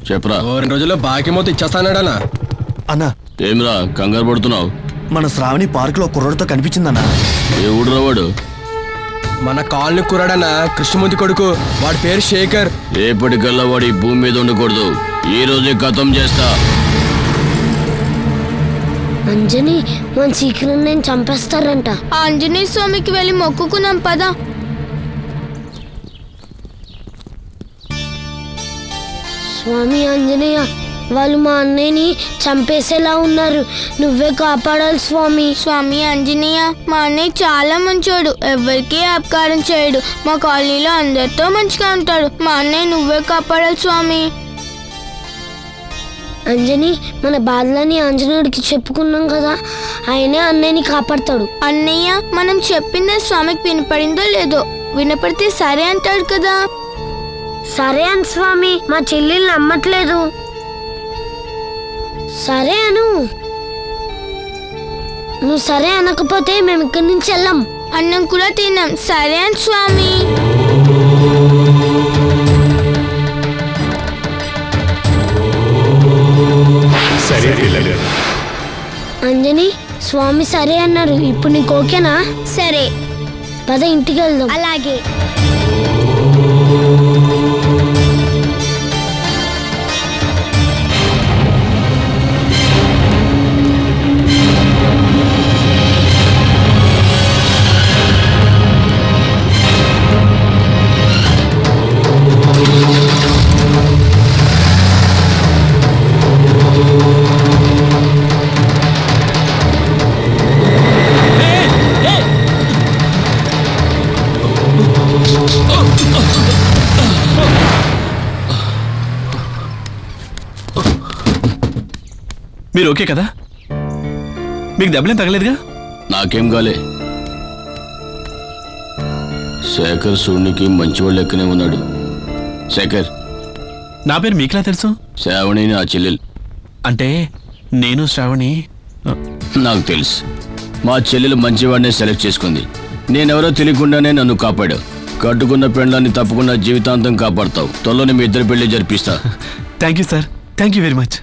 చెప్పరా. 2 రోజుల్లో బాకీ మొత్తం ఇచ్చేస్తానాడనా? అన్నా ఏమిరా కంగారు పడుతున్నావు? మన శ్రావణి పార్క్ లో కుర్రోడితో కనిపించిందన్నా. ఏ ఊడురా వాడు? మన కాలనీ కుర్రాడనా, కృష్ణమూర్తి కొడుకు. వాడి పేరు శేఖర్. రేపటికల్లా వాడి భూమి మీద ఉండకూడదు. ఈ రోజే ఖతం చేస్తా. అంజని మన శీఘ్రం నేను చంపేస్తారంట. ఆంజనేయ స్వామికి వెళ్ళి మొక్కుకున్నాం పదా. స్వామి ఆంజనేయ, వాళ్ళు మా అన్నయ్యని చంపేసేలా ఉన్నారు. నువ్వే కాపాడాలి స్వామి. స్వామి ఆంజనేయ, మా అన్నయ్య చాలా మంచోడు, ఎవరికీ అపకారం చేయడు. మా కాలనీలో అందరితో మంచిగా ఉంటాడు. మా అన్నయ్య నువ్వే కాపాడాలి స్వామి. అంజని, మన బాధలని ఆంజనేయుడికి చెప్పుకున్నాం కదా, ఆయనే అన్నయ్యని కాపాడతాడు. అన్నయ్య, మనం చెప్పిందే స్వామికి వినపడిందో లేదో, వినపడితే సరే అంటాడు కదా. సరే అని స్వామి, మా చెల్లెలు నమ్మట్లేదు. సరే అను. నువ్వు సరే అనకపోతే మేము ఇక్కడి నుంచి వెళ్ళాం. అన్నం కూడా తిన్నాం. సరే అని స్వామి. అంజని, స్వామి సరే అన్నారు. ఇప్పుడు నీకు ఓకేనా? సరే పద ఇంటికి వెళ్దాం. అలాగే. మీరు ఓకే కదా? మీకు దెబ్బలేం తగలేదుగా? నాకేం కాలే. శేఖర్ సూర్యునికి మంచివాళ్ళు లెక్కనే ఉన్నాడు. శేఖర్, నా పేరు మీకులా తెలుసు? శ్రావణి నా చెల్లెలు. అంటే నేను శ్రావణి. నాకు తెలుసు. మా చెల్లెలు మంచివాడినే సెలెక్ట్ చేసుకుంది. నేనెవరో తెలియకుండానే నన్ను కాపాడావు. కట్టుకున్న పెండ్లాన్ని తప్పకుండా జీవితాంతం కాపాడతావు. త్వరలోనే మీ ఇద్దరు పెళ్లి జరిపిస్తా. Thank you sir, thank you very much.